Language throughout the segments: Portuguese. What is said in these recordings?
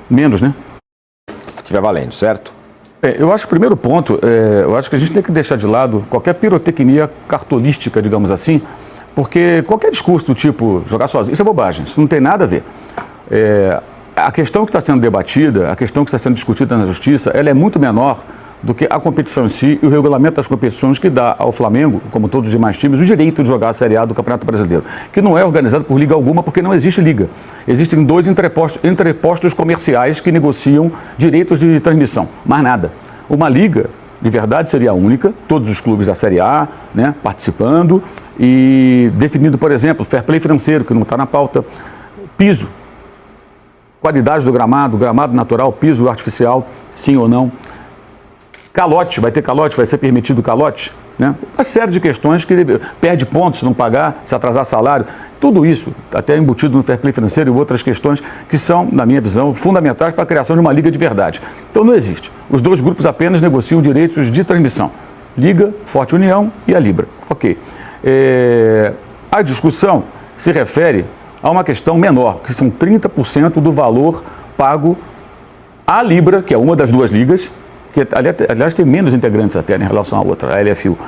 Menos, né? Estiver valendo, certo? Eu acho que o primeiro ponto, eu acho que a gente tem que deixar de lado qualquer pirotecnia cartolística, digamos assim, porque qualquer discurso do tipo jogar sozinho, isso é bobagem, isso não tem nada a ver. A questão que está sendo debatida, a questão que está sendo discutida na Justiça, ela é muito menor do que a competição em si e o regulamento das competições que dá ao Flamengo, como todos os demais times, o direito de jogar a Série A do Campeonato Brasileiro, que não é organizado por liga alguma, porque não existe liga. Existem dois entrepostos comerciais que negociam direitos de transmissão, mais nada. Uma liga, de verdade, seria a única, todos os clubes da Série A, né, participando e definindo, por exemplo, fair play financeiro, que não está na pauta, piso, qualidade do gramado natural, piso artificial, sim ou não. Calote, vai ter calote, vai ser permitido calote, né? Uma série de questões que perde pontos se não pagar, se atrasar salário, tudo isso, até embutido no fair play financeiro e outras questões que são, na minha visão, fundamentais para a criação de uma liga de verdade. Então não existe. Os dois grupos apenas negociam direitos de transmissão. Liga, Forte União e a Libra. Ok. A discussão se refere a uma questão menor, que são 30% do valor pago à Libra, que é uma das duas ligas, que aliás tem menos integrantes até em relação à outra, a LFU.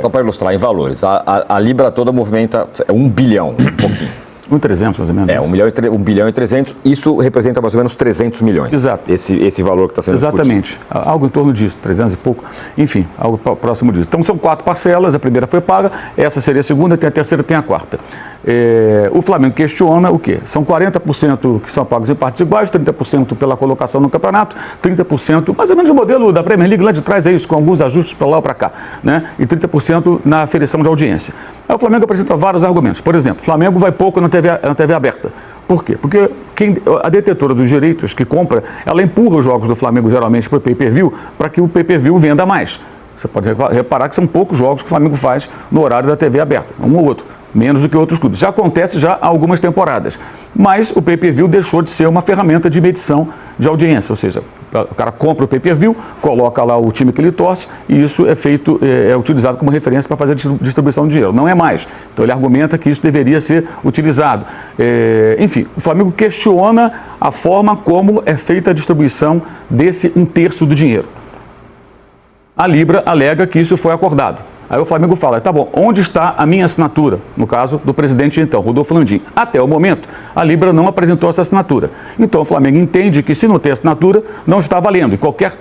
Só para ilustrar em valores, a Libra toda movimenta 1 bilhão, um pouquinho. 1.300 mais ou menos. 1 bilhão e 300, isso representa mais ou menos 300 milhões. Exato. Esse valor que está sendo Exatamente. Discutido. Algo em torno disso, 300 e pouco, enfim, algo próximo disso. Então são 4 parcelas, a primeira foi paga, essa seria a segunda, tem a terceira, tem a quarta. O Flamengo questiona o quê? São 40% que são pagos em partes iguais, 30% pela colocação no campeonato, 30%, mais ou menos o modelo da Premier League lá de trás, é isso, com alguns ajustes para lá ou para cá, né? E 30% na aferição de audiência. Aí o Flamengo apresenta vários argumentos. Por exemplo, o Flamengo vai pouco na TV aberta. Por quê? Porque a detetora dos direitos que compra, ela empurra os jogos do Flamengo geralmente para o pay-per-view, para que o pay-per-view venda mais. Você pode reparar que são poucos jogos que o Flamengo faz no horário da TV aberta, um ou outro, menos do que outros clubes. Já acontece já há algumas temporadas. Mas o pay-per-view deixou de ser uma ferramenta de medição de audiência, ou seja, o cara compra o pay-per-view, coloca lá o time que ele torce e isso é utilizado como referência para fazer a distribuição de dinheiro. Não é mais. Então ele argumenta que isso deveria ser utilizado. Enfim, o Flamengo questiona a forma como é feita a distribuição desse 1/3 do dinheiro. A Libra alega que isso foi acordado. Aí o Flamengo fala, tá bom, onde está a minha assinatura? No caso do presidente então, Rodolfo Landim. Até o momento, a Libra não apresentou essa assinatura. Então o Flamengo entende que se não tem assinatura, não está valendo. E qualquer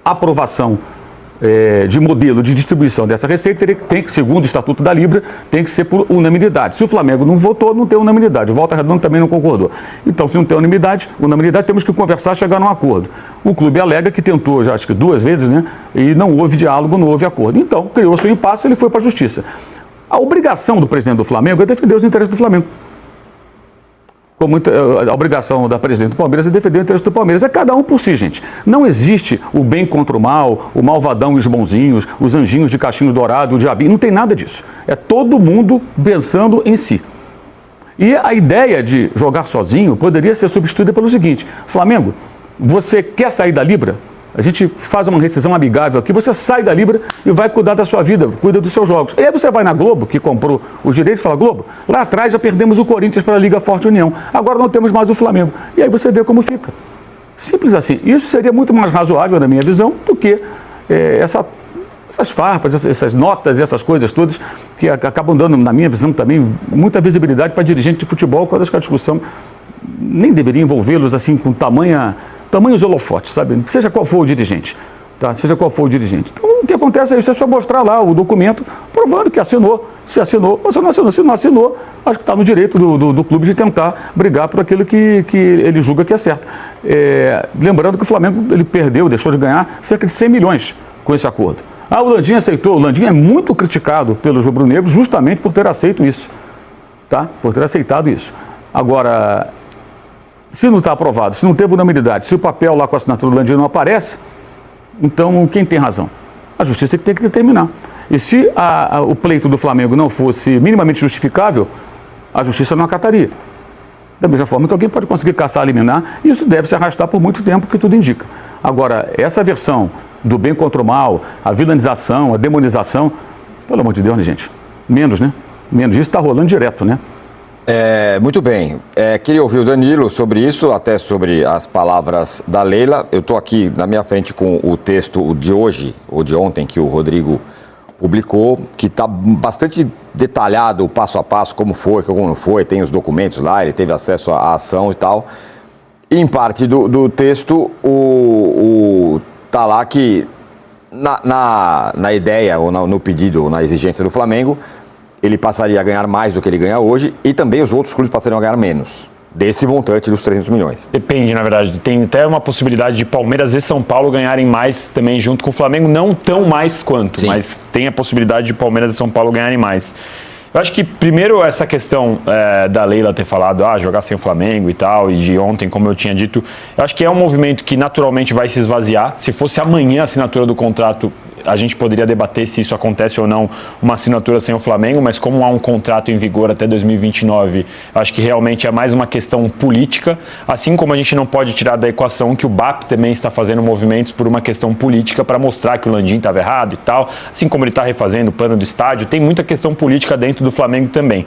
aprovação de modelo de distribuição dessa receita tem que, segundo o Estatuto da Libra, tem que ser por unanimidade. Se o Flamengo não votou, não tem unanimidade. O Volta Redonda também não concordou. Então, se não tem unanimidade, temos que conversar, chegar num acordo. O clube alega que tentou, já acho que 2 vezes, né? E não houve diálogo, não houve acordo. Então, criou-se um impasse e ele foi para a Justiça. A obrigação do presidente do Flamengo é defender os interesses do Flamengo. Como a obrigação da presidente do Palmeiras é defender o interesse do Palmeiras. É cada um por si, gente. Não existe o bem contra o mal, o malvadão e os bonzinhos, os anjinhos de cachinho dourado, o diabinho. Não tem nada disso. É todo mundo pensando em si. E a ideia de jogar sozinho poderia ser substituída pelo seguinte: Flamengo, você quer sair da Libra? A gente faz uma rescisão amigável aqui, você sai da Libra e vai cuidar da sua vida, cuida dos seus jogos. E aí você vai na Globo, que comprou os direitos, e fala, Globo, lá atrás já perdemos o Corinthians para a Liga Forte União, agora não temos mais o Flamengo. E aí você vê como fica. Simples assim. Isso seria muito mais razoável, na minha visão, do que essas farpas, essas notas, essas coisas todas, que acabam dando, na minha visão também, muita visibilidade para dirigente de futebol, quando acho que a discussão nem deveria envolvê-los assim com tamanhos holofotes, sabe? Seja qual for o dirigente, tá? Seja qual for o dirigente. Então, o que acontece é isso, é só mostrar lá o documento provando que assinou, se assinou, ou se não assinou. Se não assinou, acho que está no direito do clube de tentar brigar por aquilo que ele julga que é certo. Lembrando que o Flamengo, ele perdeu, deixou de ganhar cerca de 100 milhões com esse acordo. O Landim aceitou. O Landim é muito criticado pelos rubro-negros justamente por ter aceito isso, tá? Por ter aceitado isso. Agora, se não está aprovado, se não teve unanimidade, se o papel lá com a assinatura do Landim não aparece, então quem tem razão? A Justiça que tem que determinar. E se o pleito do Flamengo não fosse minimamente justificável, a Justiça não acataria. Da mesma forma que alguém pode conseguir caçar, liminar, e isso deve se arrastar por muito tempo, que tudo indica. Agora, essa versão do bem contra o mal, a vilanização, a demonização, pelo amor de Deus, né, gente? Menos, né? Menos. Isso está rolando direto, né? Muito bem. Queria ouvir o Danilo sobre isso, até sobre as palavras da Leila. Eu estou aqui na minha frente com o texto de hoje, ou de ontem, que o Rodrigo publicou, que está bastante detalhado, passo a passo, como foi, como não foi, tem os documentos lá, ele teve acesso à ação e tal. E em parte do texto, tá lá que na ideia, ou no pedido, ou na exigência do Flamengo, ele passaria a ganhar mais do que ele ganha hoje e também os outros clubes passariam a ganhar menos desse montante dos 300 milhões. Depende, na verdade. Tem até uma possibilidade de Palmeiras e São Paulo ganharem mais também junto com o Flamengo, não tão mais quanto, sim, mas tem a possibilidade de Palmeiras e São Paulo ganharem mais. Eu acho que, primeiro, essa questão da Leila ter falado, jogar sem o Flamengo e tal, e de ontem, como eu tinha dito, eu acho que é um movimento que naturalmente vai se esvaziar. Se fosse amanhã a assinatura do contrato, a gente poderia debater se isso acontece ou não, uma assinatura sem o Flamengo, mas como há um contrato em vigor até 2029, acho que realmente é mais uma questão política, assim como a gente não pode tirar da equação que o BAP também está fazendo movimentos por uma questão política para mostrar que o Landim estava errado e tal, assim como ele está refazendo o plano do estádio, tem muita questão política dentro do Flamengo também.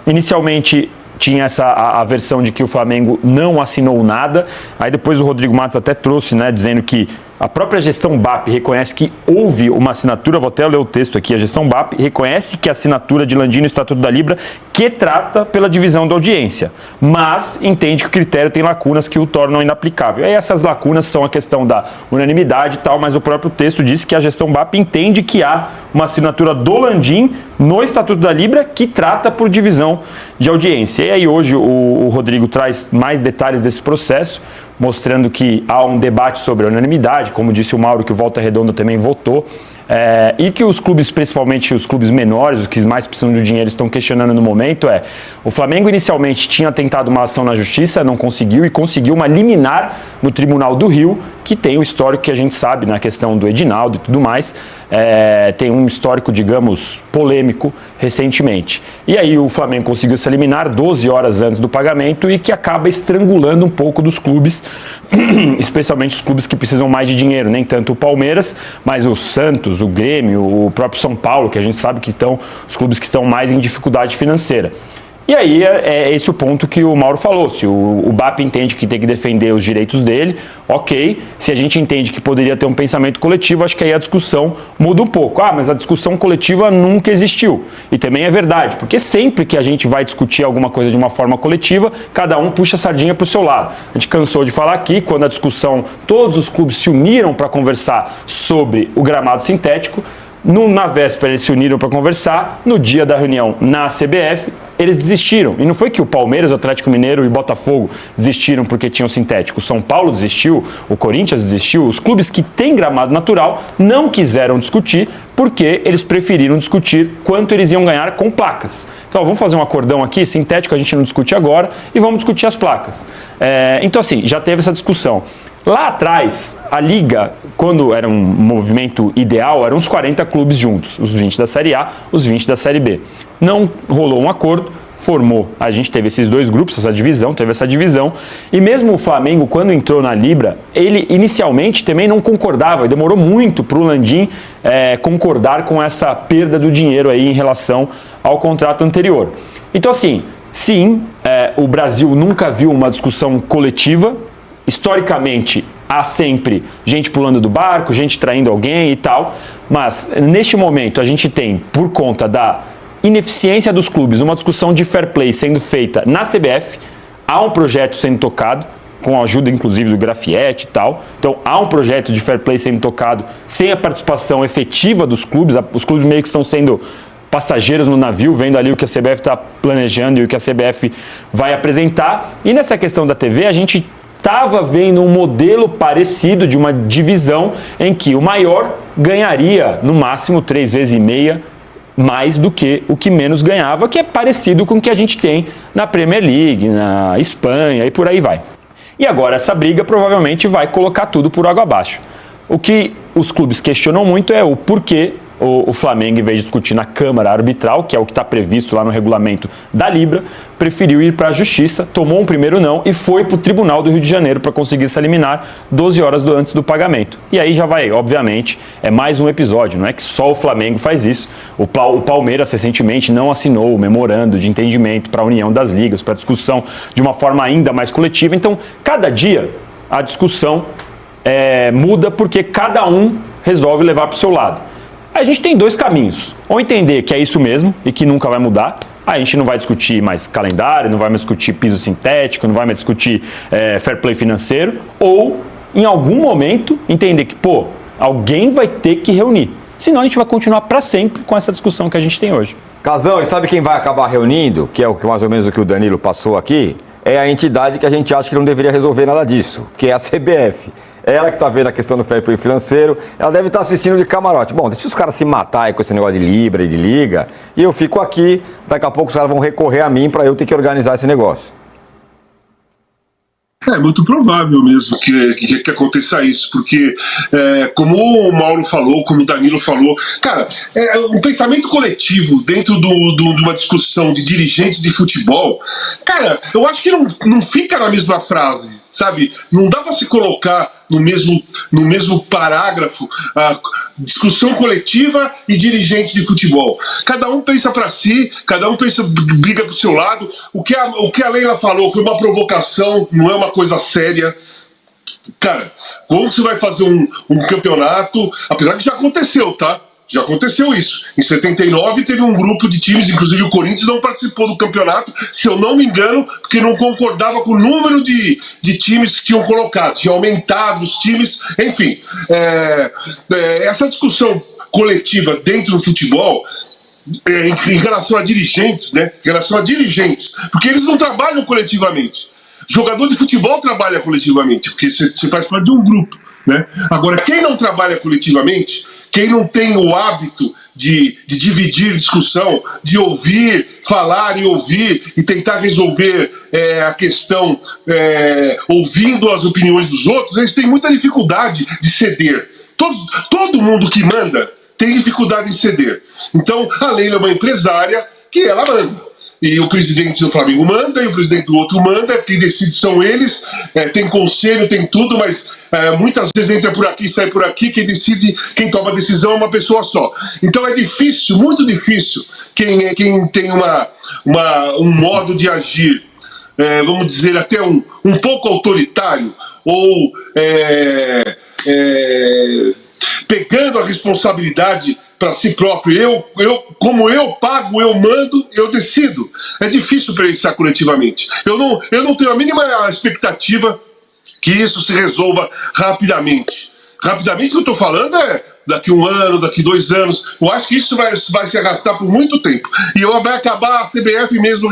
Inicialmente tinha a versão de que o Flamengo não assinou nada, aí depois o Rodrigo Matos até trouxe, dizendo que a própria gestão BAP reconhece que houve uma assinatura, vou até ler o texto aqui, a gestão BAP reconhece que a assinatura de Landim no Estatuto da Libra que trata pela divisão da audiência, mas entende que o critério tem lacunas que o tornam inaplicável. E essas lacunas são a questão da unanimidade e tal, mas o próprio texto diz que a gestão BAP entende que há uma assinatura do Landim no Estatuto da Libra que trata por divisão de audiência. E aí hoje o Rodrigo traz mais detalhes desse processo, mostrando que há um debate sobre a unanimidade, como disse o Mauro, que o Volta Redonda também votou, e que os clubes, principalmente os clubes menores, os que mais precisam do dinheiro, estão questionando no momento o Flamengo inicialmente tinha tentado uma ação na Justiça, não conseguiu, e conseguiu uma liminar no Tribunal do Rio, que tem o histórico que a gente sabe na questão do Edinaldo e tudo mais, tem um histórico, digamos, polêmico recentemente. E aí o Flamengo conseguiu essa liminar 12 horas antes do pagamento e que acaba estrangulando um pouco dos clubes, especialmente os clubes que precisam mais de dinheiro, nem tanto o Palmeiras, mas o Santos, o Grêmio, o próprio São Paulo, que a gente sabe que estão os clubes que estão mais em dificuldade financeira. E aí é esse o ponto que o Mauro falou, se o BAP entende que tem que defender os direitos dele, ok, se a gente entende que poderia ter um pensamento coletivo, acho que aí a discussão muda um pouco. Mas a discussão coletiva nunca existiu, e também é verdade, porque sempre que a gente vai discutir alguma coisa de uma forma coletiva, cada um puxa a sardinha para o seu lado. A gente cansou de falar aqui, quando a discussão, todos os clubes se uniram para conversar sobre o gramado sintético, na véspera eles se uniram para conversar, no dia da reunião na CBF, eles desistiram. E não foi que o Palmeiras, o Atlético Mineiro e o Botafogo desistiram porque tinham sintético. O São Paulo desistiu, o Corinthians desistiu. Os clubes que têm gramado natural não quiseram discutir porque eles preferiram discutir quanto eles iam ganhar com placas. Então, vamos fazer um acordão aqui, sintético a gente não discute agora, e vamos discutir as placas. Então, assim, já teve essa discussão. Lá atrás, a Liga, quando era um movimento ideal, eram os 40 clubes juntos, os 20 da Série A, os 20 da Série B. Não rolou um acordo, a gente teve esses dois grupos, teve essa divisão, e mesmo o Flamengo, quando entrou na Libra, ele inicialmente também não concordava, e demorou muito para o Landim concordar com essa perda do dinheiro aí em relação ao contrato anterior. Então, assim, sim, o Brasil nunca viu uma discussão coletiva. Historicamente, há sempre gente pulando do barco, gente traindo alguém e tal, mas neste momento a gente tem, por conta da ineficiência dos clubes, uma discussão de fair play sendo feita na CBF, há um projeto sendo tocado, com a ajuda inclusive do Grafietti e tal, então há um projeto de fair play sendo tocado sem a participação efetiva dos clubes, os clubes meio que estão sendo passageiros no navio, vendo ali o que a CBF está planejando e o que a CBF vai apresentar, e nessa questão da TV a gente estava vendo um modelo parecido de uma divisão em que o maior ganharia no máximo 3,5 vezes mais do que o que menos ganhava, que é parecido com o que a gente tem na Premier League, na Espanha e por aí vai. E agora essa briga provavelmente vai colocar tudo por água abaixo. O que os clubes questionam muito é o porquê o Flamengo, em vez de discutir na Câmara Arbitral, que é o que está previsto lá no regulamento da Libra, preferiu ir para a Justiça, tomou um primeiro não e foi para o Tribunal do Rio de Janeiro para conseguir se eliminar 12 horas antes do pagamento. E aí já vai, obviamente, é mais um episódio, não é que só o Flamengo faz isso. O Palmeiras recentemente não assinou o memorando de entendimento para a União das Ligas, para discussão de uma forma ainda mais coletiva. Então, cada dia a discussão muda porque cada um resolve levar para o seu lado. A gente tem dois caminhos, ou entender que é isso mesmo e que nunca vai mudar. A gente não vai discutir mais calendário, não vai mais discutir piso sintético, não vai mais discutir fair play financeiro, ou em algum momento entender que, alguém vai ter que reunir. Senão a gente vai continuar para sempre com essa discussão que a gente tem hoje. Casão, e sabe quem vai acabar reunindo, que é mais ou menos o que o Danilo passou aqui? É a entidade que a gente acha que não deveria resolver nada disso, que é a CBF. Ela que está vendo a questão do fair play financeiro, ela deve estar assistindo de camarote. Bom, deixa os caras se matar aí com esse negócio de Libra e de Liga, e eu fico aqui, daqui a pouco os caras vão recorrer a mim para eu ter que organizar esse negócio. É muito provável mesmo que aconteça isso, porque como o Mauro falou, como o Danilo falou, cara, um pensamento coletivo dentro de uma discussão de dirigentes de futebol, cara, eu acho que não fica na mesma frase, sabe? Não dá para se colocar no mesmo parágrafo a discussão coletiva e dirigentes de futebol. Cada um pensa para si, cada um briga pro seu lado. O que a Leila falou foi uma provocação, não é uma coisa séria. Cara, como você vai fazer um campeonato, apesar que já aconteceu, tá? Já aconteceu isso. Em 79 teve um grupo de times, inclusive o Corinthians não participou do campeonato, se eu não me engano, porque não concordava com o número de times que tinham colocado, tinha aumentado os times, enfim. Essa discussão coletiva dentro do futebol, em relação a dirigentes, né? Em relação a dirigentes, porque eles não trabalham coletivamente. Jogador de futebol trabalha coletivamente, porque você faz parte de um grupo, né? Agora, quem não trabalha coletivamente, quem não tem o hábito de dividir discussão, de ouvir, falar e ouvir e tentar resolver a questão ouvindo as opiniões dos outros, eles têm muita dificuldade de ceder. Todo mundo que manda tem dificuldade em ceder. Então, a Leila é uma empresária que ela manda. E o presidente do Flamengo manda, e o presidente do outro manda, quem decide são eles, tem conselho, tem tudo, mas muitas vezes entra por aqui, sai por aqui, quem toma a decisão é uma pessoa só. Então é difícil, muito difícil, quem tem um modo de agir, vamos dizer, até um pouco autoritário, ou pegando a responsabilidade para si próprio, como eu pago, eu mando, eu decido. É difícil pensar coletivamente. Eu não tenho a mínima expectativa que isso se resolva rapidamente. Rapidamente, o que eu estou falando é daqui 1 ano, daqui 2 anos. Eu acho que isso vai se arrastar por muito tempo. E vai acabar a CBF mesmo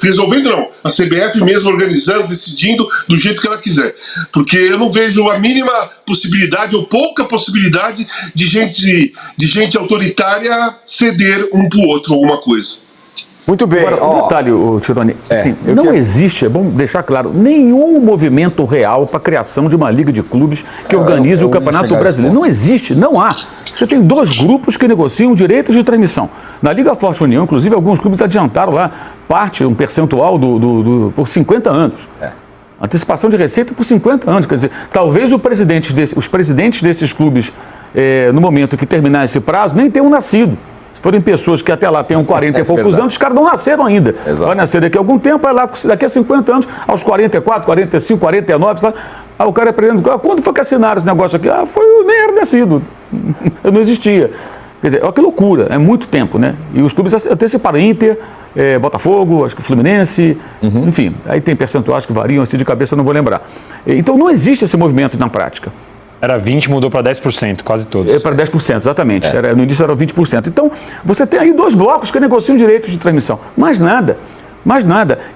resolvendo, não. A CBF mesmo organizando, decidindo do jeito que ela quiser. Porque eu não vejo a mínima possibilidade, ou pouca possibilidade, de gente autoritária ceder um pro outro alguma coisa. Muito bem. Agora, um detalhe, Tironi, não existe, é bom deixar claro, nenhum movimento real para a criação de uma liga de clubes que organize o Campeonato Brasileiro. Não existe, não há. Você tem 2 grupos que negociam direitos de transmissão. Na Liga Forte União, inclusive, alguns clubes adiantaram lá um percentual por 50 anos. Antecipação de receita por 50 anos. Quer dizer, talvez os presidentes desses clubes, no momento que terminar esse prazo, nem tenham nascido. Se forem pessoas que até lá tenham 40 e poucos anos, os caras não nasceram ainda. Exato. Vai nascer daqui a algum tempo, vai lá daqui a 50 anos, aos 44, 45, 49, sabe? O cara é presidente. Quando foi que assinaram esse negócio aqui? Eu nem era nascido. Eu não existia. Quer dizer, olha que loucura, é muito tempo, né? E os clubes anteciparam Inter, Botafogo, acho que Fluminense, enfim, aí tem percentuais que variam, assim de cabeça eu não vou lembrar. Então não existe esse movimento na prática. Era 20%, mudou para 10%, quase todos. Para 10%, exatamente. No início era 20%. Então, você tem aí 2 blocos que negociam direitos de transmissão. Mais nada.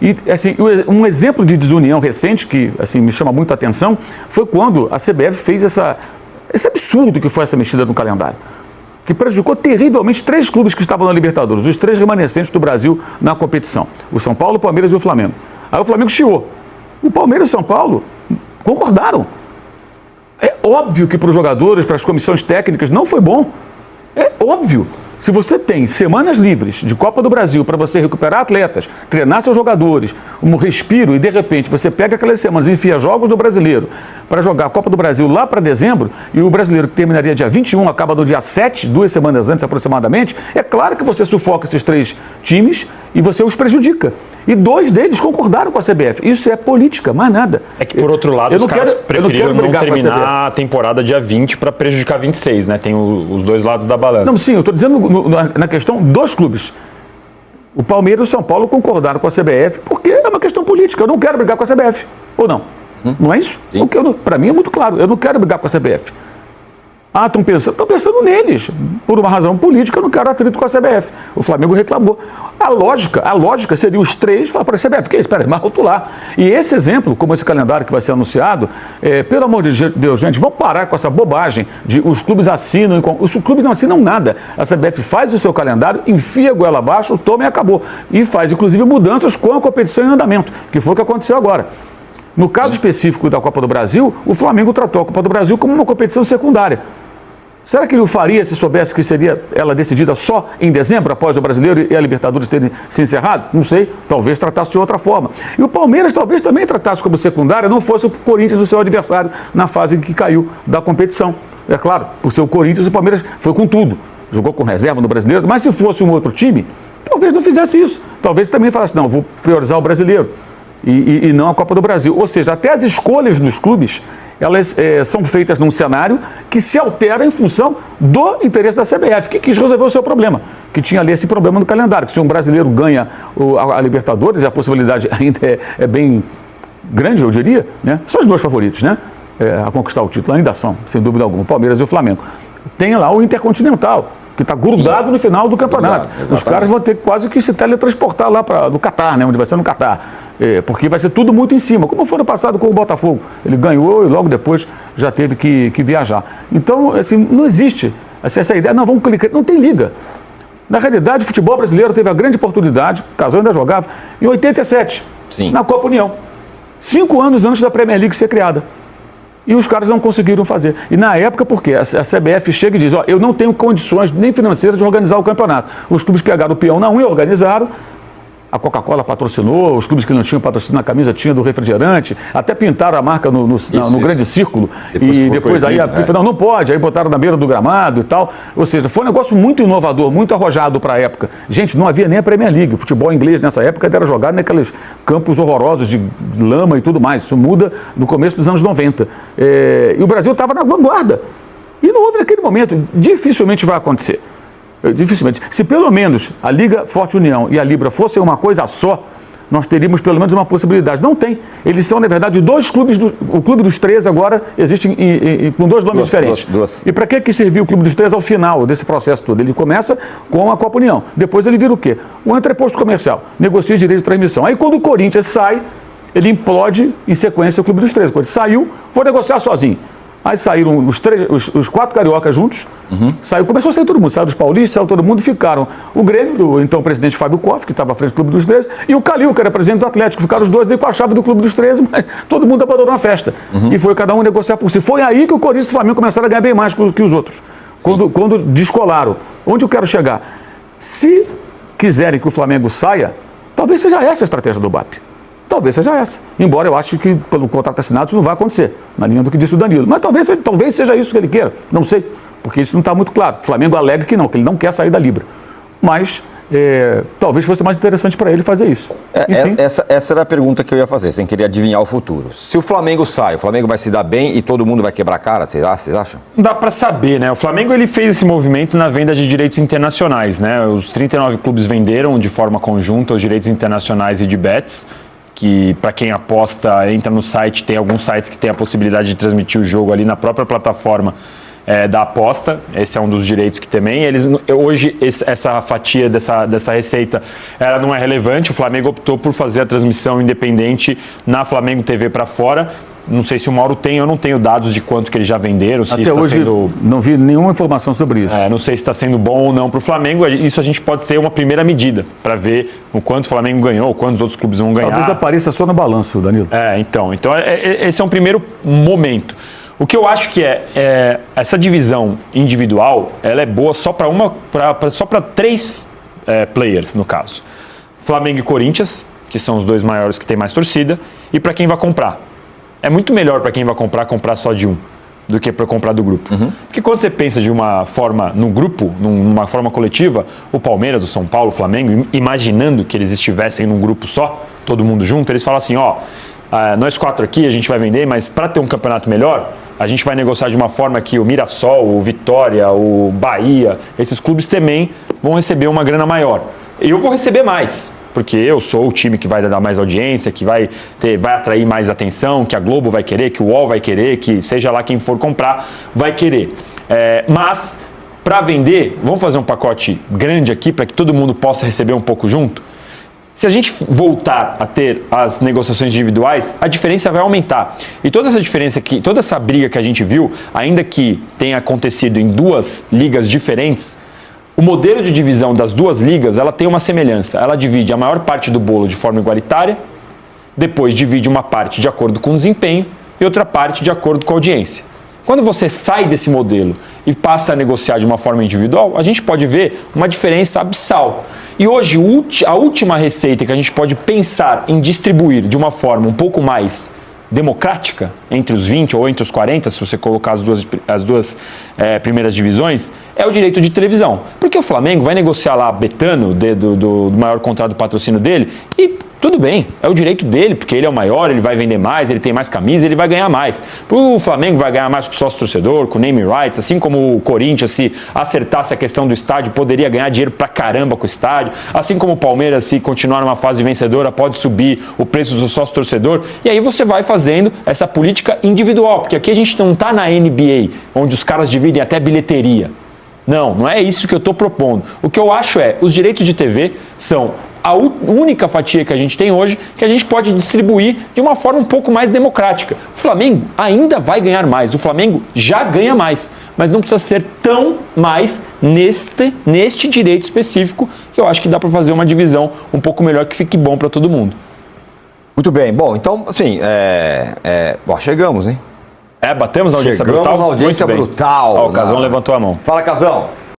E, assim, um exemplo de desunião recente, que assim, me chama muito a atenção, foi quando a CBF fez esse absurdo que foi essa mexida no calendário, que prejudicou terrivelmente 3 clubes que estavam na Libertadores, os 3 remanescentes do Brasil na competição. O São Paulo, o Palmeiras e o Flamengo. Aí o Flamengo chiou. O Palmeiras e o São Paulo concordaram. É óbvio que para os jogadores, para as comissões técnicas, não foi bom. É óbvio. Se você tem semanas livres de Copa do Brasil para você recuperar atletas, treinar seus jogadores, um respiro, e de repente você pega aquelas semanas e enfia jogos do Brasileiro para jogar a Copa do Brasil lá para dezembro, e o Brasileiro que terminaria dia 21 acaba no dia 7, 2 semanas antes aproximadamente, é claro que você sufoca esses 3 times e você os prejudica. E 2 deles concordaram com a CBF. Isso é política, mais nada. É que, por outro lado, os caras preferiram não terminar a temporada dia 20 para prejudicar 26, né? Tem os 2 lados da balança. Não, sim, eu estou dizendo na questão dos clubes. O Palmeiras e o São Paulo concordaram com a CBF porque é uma questão política. Eu não quero brigar com a CBF. Ou não? Não é isso? Para mim é muito claro. Eu não quero brigar com a CBF. Ah, estão pensando neles. Por uma razão política, eu não quero atrito com a CBF. O Flamengo reclamou. A lógica seria os 3 falar para a CBF, que espera, mas rotular. E esse exemplo, como esse calendário que vai ser anunciado, pelo amor de Deus, gente, vamos parar com essa bobagem de os clubes assinam. Os clubes não assinam nada. A CBF faz o seu calendário, enfia a goela abaixo, toma e acabou. E faz, inclusive, mudanças com a competição em andamento, que foi o que aconteceu agora. No caso específico da Copa do Brasil, o Flamengo tratou a Copa do Brasil como uma competição secundária. Será que ele o faria se soubesse que seria ela decidida só em dezembro, após o Brasileiro e a Libertadores terem se encerrado? Não sei, talvez tratasse de outra forma. E o Palmeiras talvez também tratasse como secundária, não fosse o Corinthians o seu adversário na fase em que caiu da competição. É claro, por ser o Corinthians, o Palmeiras foi com tudo. Jogou com reserva no Brasileiro, mas se fosse um outro time, talvez não fizesse isso. Talvez também falasse, não, vou priorizar o Brasileiro. E não a Copa do Brasil. Ou seja, até as escolhas dos clubes, elas são feitas num cenário que se altera em função do interesse da CBF, que quis resolver o seu problema, que tinha ali esse problema no calendário, que se um brasileiro ganha a Libertadores, e a possibilidade ainda é bem grande, eu diria, né? São os 2 favoritos, né? A conquistar o título, ainda são, sem dúvida alguma, o Palmeiras e o Flamengo. Tem lá o Intercontinental, que está grudado no final do campeonato. Os caras vão ter quase que se teletransportar lá no Catar, né? Onde vai ser no Catar. Porque vai ser tudo muito em cima, como foi no passado com o Botafogo. Ele ganhou e logo depois já teve que viajar. Então, assim, não existe essa ideia, não, vamos clicar, não tem liga. Na realidade, o futebol brasileiro teve a grande oportunidade, o Casão ainda jogava, em 87, na Copa União. 5 anos antes da Premier League ser criada. E os caras não conseguiram fazer. E na época, por quê? A CBF chega e diz, eu não tenho condições nem financeiras de organizar o campeonato. Os clubes pegaram o peão na unha, organizaram. A Coca-Cola patrocinou, os clubes que não tinham patrocínio na camisa tinham do refrigerante, até pintaram a marca no grande círculo. Depois aí a FIFA, não pode, aí botaram na beira do gramado e tal. Ou seja, foi um negócio muito inovador, muito arrojado para a época. Gente, não havia nem a Premier League. O futebol inglês nessa época era jogado naqueles campos horrorosos de lama e tudo mais. Isso muda no começo dos anos 90. E o Brasil estava na vanguarda. E não houve naquele momento. Dificilmente vai acontecer. Dificilmente. Se pelo menos a Liga Forte União e a Libra fossem uma coisa só, nós teríamos pelo menos uma possibilidade. Não tem. Eles são, na verdade, 2 clubes. O Clube dos 13 agora existe com 2 nomes diferentes. E para que serviu o Clube dos 13 ao final desse processo todo? Ele começa com a Copa União. Depois ele vira o quê? Um entreposto comercial. Negocia direito de transmissão. Aí quando o Corinthians sai, ele implode em sequência o Clube dos 13. Quando ele saiu, foi negociar sozinho. Aí saíram os 4 cariocas juntos, começou a sair todo mundo, saiu dos paulistas, saiu todo mundo, ficaram o Grêmio, do então presidente Fábio Koff, que estava à frente do Clube dos 13, e o Calil, que era presidente do Atlético, ficaram os 2 com a chave do Clube dos 13, mas todo mundo abandonou a festa. E foi cada um negociar por si. Foi aí que o Corinthians e o Flamengo começaram a ganhar bem mais que os outros, quando descolaram. Onde eu quero chegar? Se quiserem que o Flamengo saia, talvez seja essa a estratégia do BAP. Talvez seja essa. Embora eu ache que pelo contrato assinado isso não vai acontecer, na linha do que disse o Danilo. Mas talvez seja isso que ele queira. Não sei, porque isso não está muito claro. O Flamengo alega que ele não quer sair da Libra. Mas talvez fosse mais interessante para ele fazer isso. Essa era a pergunta que eu ia fazer, sem querer adivinhar o futuro. Se o Flamengo sai, o Flamengo vai se dar bem e todo mundo vai quebrar a cara, vocês acham? Não dá para saber, né? O Flamengo ele fez esse movimento na venda de direitos internacionais, né? Os 39 clubes venderam de forma conjunta os direitos internacionais e de bets, que para quem aposta, entra no site, tem alguns sites que tem a possibilidade de transmitir o jogo ali na própria plataforma da aposta. Esse é um dos direitos que também. Hoje, essa fatia dessa receita ela não é relevante. O Flamengo optou por fazer a transmissão independente na Flamengo TV para fora. Não sei se o Mauro tem, eu não tenho dados de quanto que eles já venderam. Se até hoje não vi nenhuma informação sobre isso. Não sei se está sendo bom ou não para o Flamengo. Isso a gente pode ser uma primeira medida para ver o quanto o Flamengo ganhou, quantos outros clubes vão ganhar. Talvez apareça só no balanço, Danilo. Então esse é um primeiro momento. O que eu acho que essa divisão individual, ela é boa só para 3 players, no caso. Flamengo e Corinthians, que são os 2 maiores que têm mais torcida, e para quem vai comprar. É muito melhor para quem vai comprar só de um, do que para comprar do grupo. Porque quando você pensa de uma forma no grupo, numa forma coletiva, o Palmeiras, o São Paulo, o Flamengo, imaginando que eles estivessem num grupo só, todo mundo junto, eles falam assim, nós 4 aqui a gente vai vender, mas para ter um campeonato melhor, a gente vai negociar de uma forma que o Mirassol, o Vitória, o Bahia, esses clubes também vão receber uma grana maior. Eu vou receber mais, porque eu sou o time que vai dar mais audiência, que vai atrair mais atenção, que a Globo vai querer, que o UOL vai querer, que seja lá quem for comprar vai querer. Mas, para vender, vamos fazer um pacote grande aqui para que todo mundo possa receber um pouco junto? Se a gente voltar a ter as negociações individuais, a diferença vai aumentar. E toda essa briga que a gente viu, ainda que tenha acontecido em 2 ligas diferentes, o modelo de divisão das 2 ligas, ela tem uma semelhança. Ela divide a maior parte do bolo de forma igualitária, depois divide uma parte de acordo com o desempenho e outra parte de acordo com a audiência. Quando você sai desse modelo e passa a negociar de uma forma individual, a gente pode ver uma diferença abissal. E hoje, a última receita que a gente pode pensar em distribuir de uma forma um pouco mais democrática, entre os 20 ou entre os 40, se você colocar as duas primeiras divisões, é o direito de televisão. Porque o Flamengo vai negociar lá Betano, do maior contrato do patrocínio dele, e tudo bem, é o direito dele, porque ele é o maior, ele vai vender mais, ele tem mais camisa, ele vai ganhar mais. O Flamengo vai ganhar mais com o sócio-torcedor, com o name rights, assim como o Corinthians, se acertasse a questão do estádio, poderia ganhar dinheiro pra caramba com o estádio. Assim como o Palmeiras, se continuar numa fase vencedora, pode subir o preço do sócio-torcedor. E aí você vai fazendo essa política individual, porque aqui a gente não tá na NBA, onde os caras dividem até bilheteria. Não é isso que eu estou propondo. O que eu acho os direitos de TV são a única fatia que a gente tem hoje que a gente pode distribuir de uma forma um pouco mais democrática. O Flamengo ainda vai ganhar mais, o Flamengo já ganha mais, mas não precisa ser tão mais neste direito específico, que eu acho que dá para fazer uma divisão um pouco melhor que fique bom para todo mundo. Muito bem, bom, então, assim, chegamos, hein? Batemos na audiência Chegamos brutal? na audiência brutal. O Casão levantou a mão. Fala, Casão.